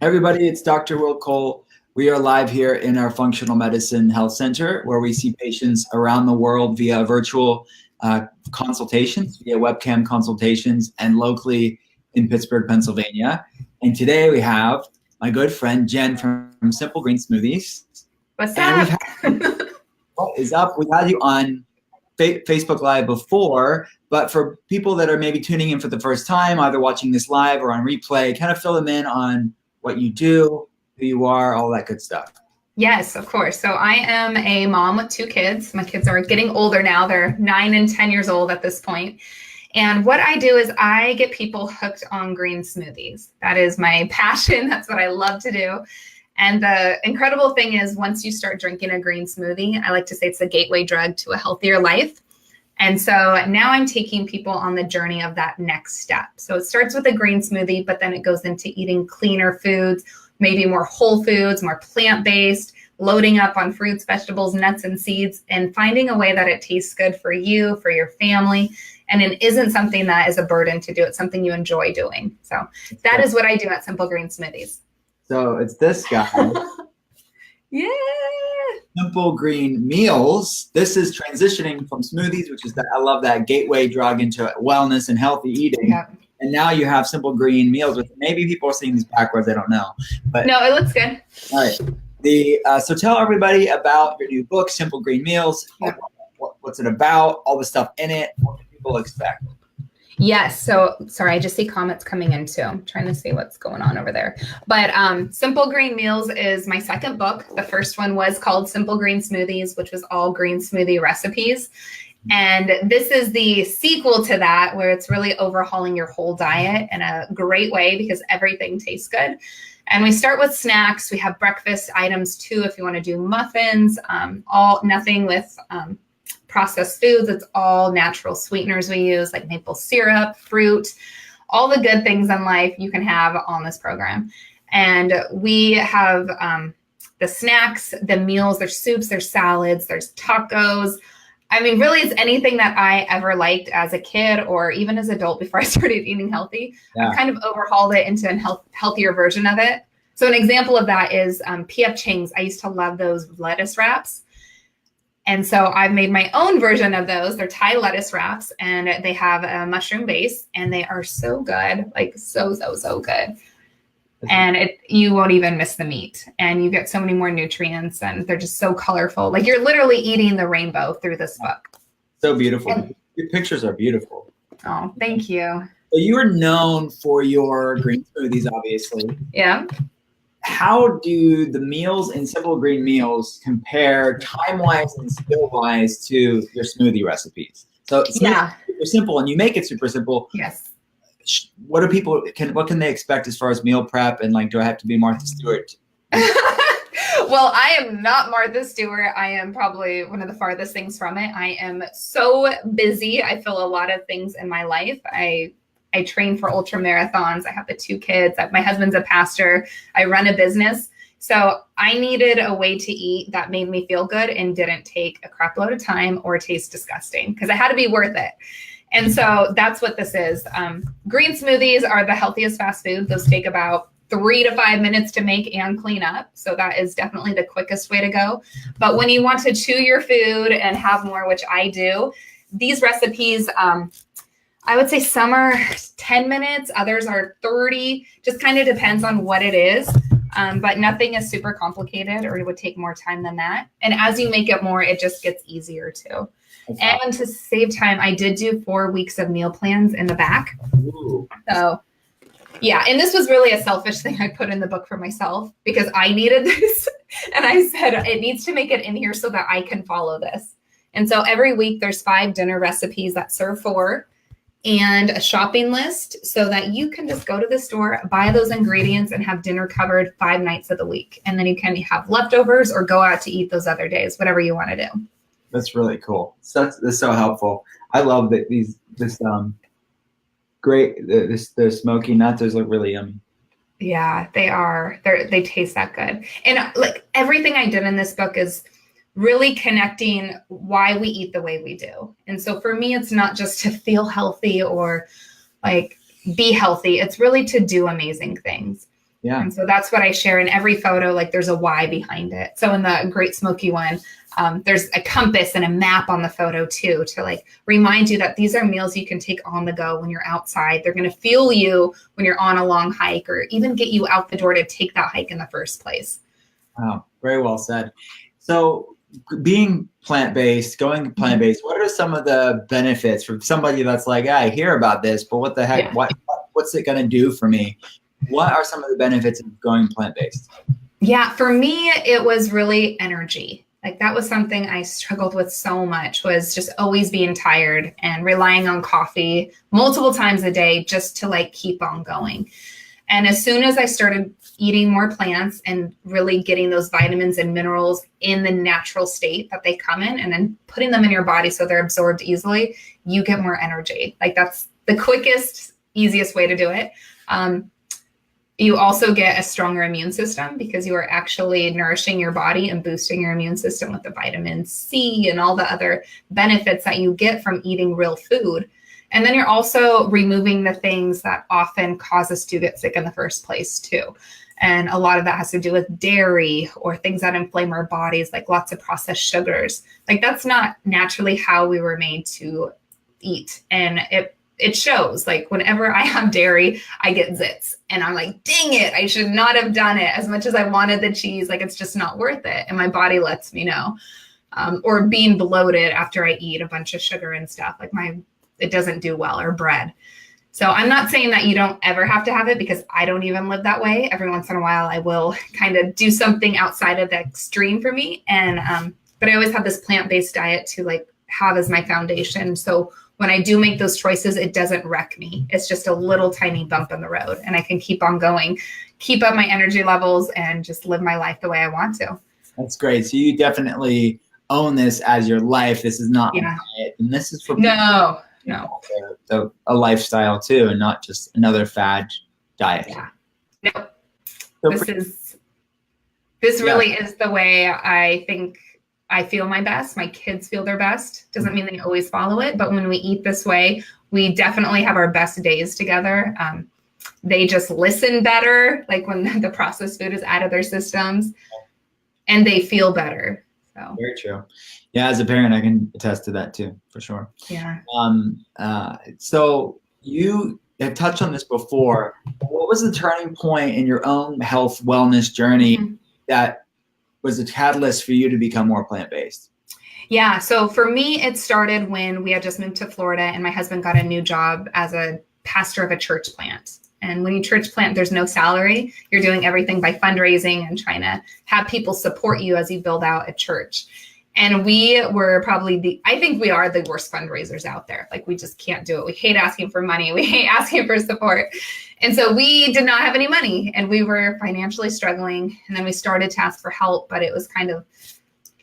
Everybody, it's Dr. Will Cole. We are live here in our Functional Medicine Health Center, where we see patients around the world via virtual consultations, via webcam consultations, and locally in Pittsburgh, Pennsylvania. And today we have my good friend Jen from Simple Green Smoothies. What's up? What is up? We had you on Facebook Live before, but for people that are maybe tuning in for the first time, either watching this live or on replay, kind of fill them in on what you do, who you are, all that good stuff. Yes, of course. So I am a mom with 2 kids. My kids are getting older now. They're 9 and 10 years old at this point. And what I do is I get people hooked on green smoothies. That is my passion. That's what I love to do. And the incredible thing is once you start drinking a green smoothie, I like to say it's a gateway drug to a healthier life. And so now I'm taking people on the journey of that next step. So it starts with a green smoothie, but then it goes into eating cleaner foods, maybe more whole foods, more plant-based, loading up on fruits, vegetables, nuts, and seeds, and finding a way that it tastes good for you, for your family, and it isn't something that is a burden to do. It's something you enjoy doing. So that is what I do at Simple Green Smoothies. So it's this guy. Yeah. Simple Green Meals. This is transitioning from smoothies, which is that I love that gateway drug into wellness and healthy eating. Yep. And now you have Simple Green Meals, which maybe people are seeing these backwards. I don't know. But no, it looks good. All right. So tell everybody about your new book, Simple Green Meals. Yep. What's it about? All the stuff in it. What can people expect? Yes. So sorry, I just see comments coming in too. I'm trying to see what's going on over there. But Simple Green Meals is my second book. The first one was called Simple Green Smoothies, which was all green smoothie recipes. And this is the sequel to that, where it's really overhauling your whole diet in a great way because everything tastes good. And we start with snacks. We have breakfast items too, if you want to do muffins, nothing with processed foods. It's all natural sweeteners we use, like maple syrup, fruit, all the good things in life you can have on this program. And we have the snacks, the meals, there's soups, there's salads, there's tacos. I mean, really, it's anything that I ever liked as a kid or even as an adult before I started eating healthy. Yeah. I kind of overhauled it into a healthier version of it. So an example of that is P.F. Chang's. I used to love those lettuce wraps. And so I've made my own version of those. They're Thai lettuce wraps, and they have a mushroom base, and they are so good, like so good. And you won't even miss the meat, and you get so many more nutrients, and they're just so colorful. Like you're literally eating the rainbow through this book. So beautiful. And your pictures are beautiful. Oh, thank you. So you are known for your green smoothies, obviously. Yeah. How do the meals in Simple Green Meals compare time-wise and skill-wise to your smoothie recipes? So yeah, super simple, and you make it super simple. Yes. What can they expect as far as meal prep, and like, do I have to be Martha Stewart? Well, I am not Martha Stewart. I am probably one of the farthest things from it. I am so busy. I fill a lot of things in my life. I train for ultra marathons. I have the 2 kids. My husband's a pastor. I run a business. So I needed a way to eat that made me feel good and didn't take a crap load of time or taste disgusting because it had to be worth it. And so that's what this is. Green smoothies are the healthiest fast food. Those take about 3 to 5 minutes to make and clean up. So that is definitely the quickest way to go. But when you want to chew your food and have more, which I do, these recipes, I would say some are 10 minutes, others are 30, just kind of depends on what it is. But nothing is super complicated or it would take more time than that. And as you make it more, it just gets easier too. Okay. And to save time, I did do 4 weeks of meal plans in the back. Ooh. So yeah, and this was really a selfish thing I put in the book for myself because I needed this. And I said, it needs to make it in here so that I can follow this. And so every week there's 5 dinner recipes that serve 4. And a shopping list so that you can just go to the store, buy those ingredients and have dinner covered 5 nights of the week. And then you can have leftovers or go out to eat those other days, whatever you want to do. That's really cool. That's so helpful. I love that the smoky nuts. Those look really yummy. Yeah, they are. They taste that good. And like everything I did in this book is really connecting why we eat the way we do. And so for me, it's not just to feel healthy or like be healthy. It's really to do amazing things. Yeah. And so that's what I share in every photo. Like there's a why behind it. So in the Great Smoky one, there's a compass and a map on the photo too, to like remind you that these are meals you can take on the go when you're outside. They're going to fuel you when you're on a long hike, or even get you out the door to take that hike in the first place. Wow. Very well said. So being plant-based, going plant-based, what are some of the benefits for somebody that's like, I hear about this, but what the heck, what's it going to do for me? What are some of the benefits of going plant-based? Yeah, for me, it was really energy. Like that was something I struggled with so much, was just always being tired and relying on coffee multiple times a day just to like keep on going. And as soon as I started eating more plants and really getting those vitamins and minerals in the natural state that they come in, and then putting them in your body so they're absorbed easily, you get more energy. Like that's the quickest, easiest way to do it. You also get a stronger immune system because you are actually nourishing your body and boosting your immune system with the vitamin C and all the other benefits that you get from eating real food. And then you're also removing the things that often cause us to get sick in the first place too. And a lot of that has to do with dairy or things that inflame our bodies, like lots of processed sugars. Like that's not naturally how we were made to eat. And it shows. Like whenever I have dairy, I get zits and I'm like, dang it, I should not have done it. As much as I wanted the cheese, like it's just not worth it. And my body lets me know. Or being bloated after I eat a bunch of sugar and stuff, like it doesn't do well, or bread. So I'm not saying that you don't ever have to have it, because I don't even live that way. Every once in a while, I will kind of do something outside of the extreme for me. And, but I always have this plant-based diet to like have as my foundation. So when I do make those choices, it doesn't wreck me. It's just a little tiny bump in the road, and I can keep on going, keep up my energy levels, and just live my life the way I want to. That's great. So you definitely own this as your life. This is not a diet, and this is for a lifestyle too, and not just another fad diet. Yeah. Nope. This really is the way I think I feel my best. My kids feel their best. Doesn't mean they always follow it, but when we eat this way, we definitely have our best days together. They just listen better, like when the processed food is out of their systems, and they feel better. So very true. Yeah, as a parent, I can attest to that too, for sure. Yeah. So you have touched on this before. What was the turning point in your own health wellness journey that was a catalyst for you to become more plant-based? Yeah. So for me, it started when we had just moved to Florida and my husband got a new job as a pastor of a church plant. And when you church plant, there's no salary. You're doing everything by fundraising and trying to have people support you as you build out a church. And we were probably I think we are the worst fundraisers out there. Like we just can't do it. We hate asking for money. We hate asking for support. And so we did not have any money, and we were financially struggling. And then we started to ask for help, but it was kind of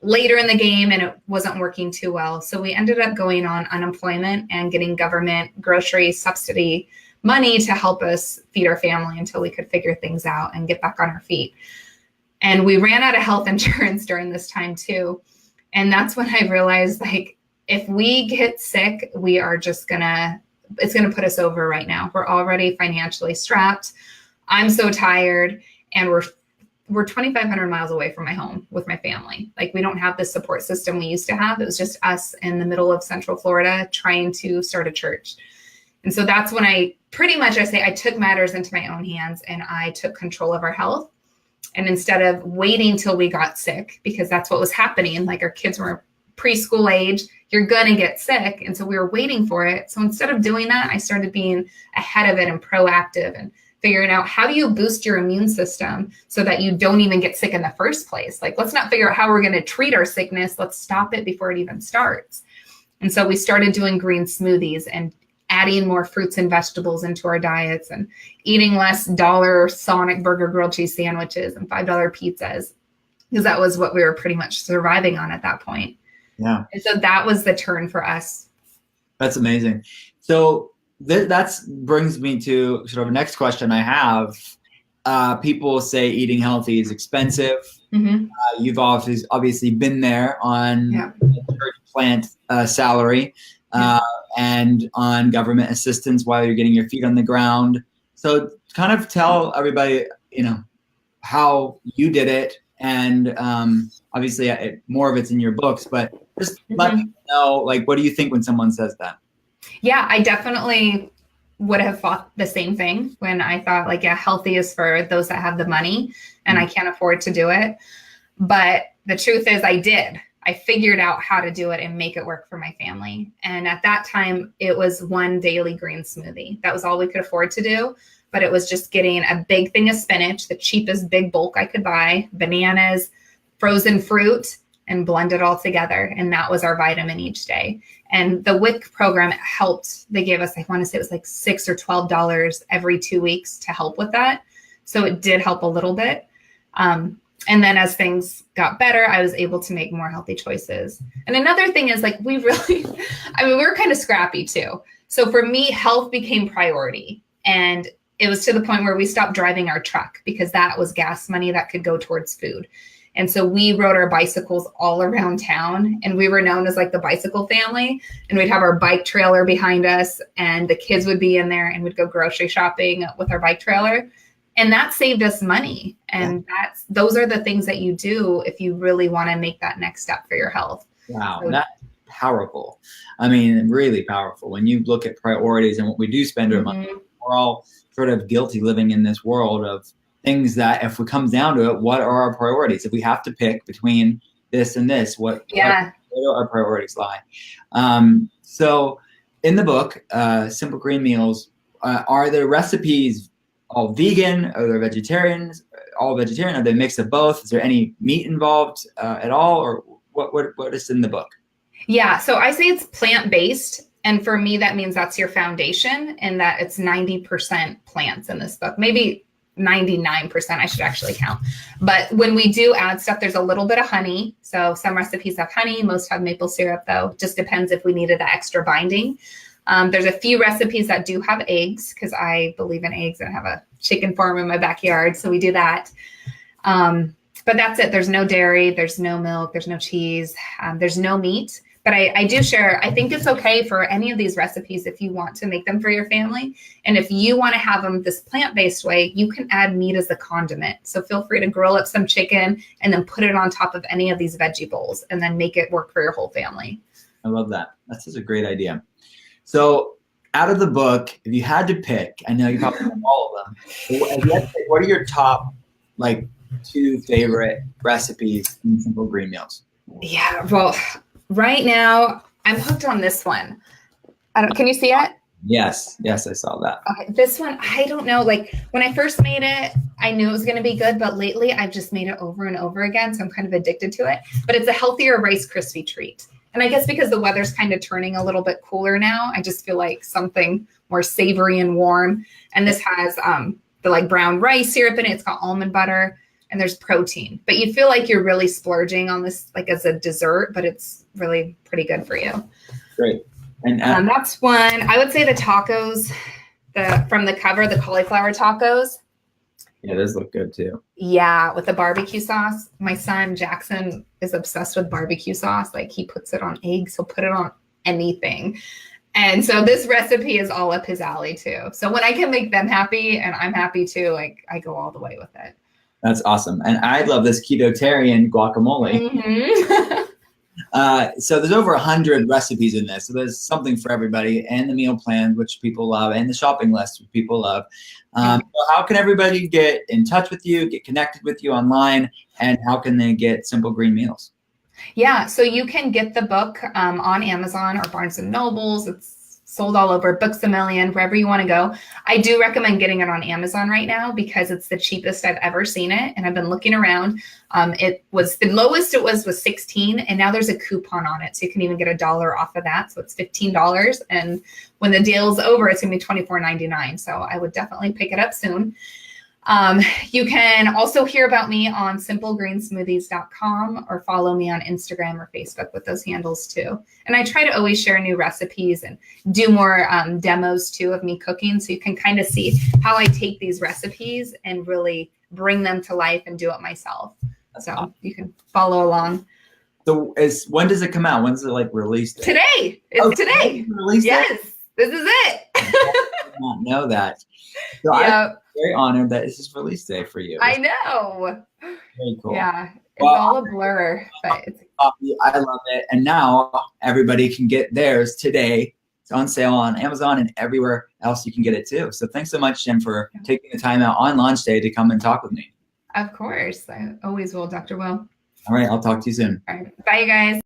later in the game and it wasn't working too well. So we ended up going on unemployment and getting government grocery subsidy money to help us feed our family until we could figure things out and get back on our feet. And we ran out of health insurance during this time too. And that's when I realized, like, if we get sick, we are just it's going to put us over right now. We're already financially strapped. I'm so tired, and we're 2,500 miles away from my home with my family. Like, we don't have the support system we used to have. It was just us in the middle of Central Florida trying to start a church. And so that's when I took matters into my own hands, and I took control of our health. And instead of waiting till we got sick, because that's what was happening, like our kids were preschool age, you're going to get sick. And so we were waiting for it. So instead of doing that, I started being ahead of it and proactive and figuring out, how do you boost your immune system so that you don't even get sick in the first place? Like, let's not figure out how we're going to treat our sickness. Let's stop it before it even starts. And so we started doing green smoothies and adding more fruits and vegetables into our diets and eating less dollar Sonic burger grilled cheese sandwiches and $5 pizzas, because that was what we were pretty much surviving on at that point. Yeah. And so that was the turn for us. That's amazing. So that brings me to sort of a next question I have. People say eating healthy is expensive. Mm-hmm. You've obviously been there on church plant salary. And on government assistance while you're getting your feet on the ground. So kind of tell everybody how you did it. And obviously more of it's in your books, but just let me know, like, what do you think when someone says that? Yeah, I definitely would have thought the same thing when I thought, like, yeah, healthy is for those that have the money and I can't afford to do it. But the truth is I figured out how to do it and make it work for my family. And at that time, it was one daily green smoothie. That was all we could afford to do. But it was just getting a big thing of spinach, the cheapest big bulk I could buy, bananas, frozen fruit, and blend it all together. And that was our vitamin each day. And the WIC program helped. They gave us, I want to say it was like $6 or $12 every 2 weeks to help with that. So it did help a little bit. And then as things got better, I was able to make more healthy choices. And another thing is, like, we were kind of scrappy too. So for me, health became priority. And it was to the point where we stopped driving our truck because that was gas money that could go towards food. And so we rode our bicycles all around town, and we were known as like the bicycle family. And we'd have our bike trailer behind us, and the kids would be in there, and we'd go grocery shopping with our bike trailer. And that saved us money. And those are the things that you do if you really want to make that next step for your health. Wow, so, that's powerful. I mean, really powerful. When you look at priorities and what we do spend our money, we're all sort of guilty living in this world of things that, if it comes down to it, what are our priorities? If we have to pick between this and this, what do our priorities lie? So in the book, Simple Green Meals, are the recipes all vegan? Are they vegetarians? All vegetarian? Are they a mix of both? Is there any meat involved at all? Or what is in the book? Yeah, so I say it's plant-based. And for me, that means that's your foundation, and that it's 90% plants in this book. Maybe 99%, I should actually count. But when we do add stuff, there's a little bit of honey. So some recipes have honey, most have maple syrup though. Just depends if we needed that extra binding. There's a few recipes that do have eggs because I believe in eggs and I have a chicken farm in my backyard. So we do that. But that's it. There's no dairy, there's no milk, there's no cheese, there's no meat. But I do share, I think it's okay for any of these recipes if you want to make them for your family. And if you want to have them this plant-based way, you can add meat as a condiment. So feel free to grill up some chicken and then put it on top of any of these veggie bowls and then make it work for your whole family. I love that. That's such a great idea. So out of the book, if you had to pick, I know you probably have all of them, but what are your top, like, 2 favorite recipes in Simple Green Meals? Yeah, well, right now, I'm hooked on this one. Can you see it? Yes, I saw that. Okay, this one, I don't know. Like, when I first made it, I knew it was going to be good, but lately I've just made it over and over again, so I'm kind of addicted to it. But it's a healthier Rice Krispie treat. And I guess because the weather's kind of turning a little bit cooler now, I just feel like something more savory and warm. And this has the like brown rice syrup in it. It's got almond butter. And there's protein, but you feel like you're really splurging on this, like, as a dessert, but it's really pretty good for you. Great. And that's one. I would say the tacos, from the cover, the cauliflower tacos. Yeah, those look good too. Yeah, with the barbecue sauce. My son Jackson is obsessed with barbecue sauce. Like, he puts it on eggs. He'll put it on anything. And so this recipe is all up his alley too. So when I can make them happy and I'm happy too, like, I go all the way with it. That's awesome. And I love this Ketotarian guacamole. So there's over 100 recipes in this. So there's something for everybody, and the meal plan, which people love, and the shopping list, which people love. So how can everybody get in touch with you, get connected with you online, and how can they get Simple Green Meals? Yeah, so you can get the book on Amazon or Barnes & Nobles. It's sold all over, Books A Million, wherever you want to go. I do recommend getting it on Amazon right now because it's the cheapest I've ever seen it. And I've been looking around. It was the lowest it was $16, and now there's a coupon on it. So you can even get $1 off of that. So it's $15. And when the deal's over, it's gonna be $24.99. So I would definitely pick it up soon. You can also hear about me on simplegreensmoothies.com or follow me on Instagram or Facebook with those handles too. And I try to always share new recipes and do more demos too of me cooking, so you can kind of see how I take these recipes and really bring them to life and do it myself. So you can follow along. So when does it come out? When's it, like, released? Today. It's today. Released yes. This is it. I did not know that. So yeah. very honored that this is release day for you. I know. Very cool. Yeah, it's Well, all a blur, but it's coffee. I love it. And now everybody can get theirs today. It's on sale on Amazon and everywhere else you can get it too. So thanks so much, Jen, for taking the time out on launch day to come and talk with me. of course. I always will, Dr. Will. All right. I'll talk to you soon. All right. Bye, you guys.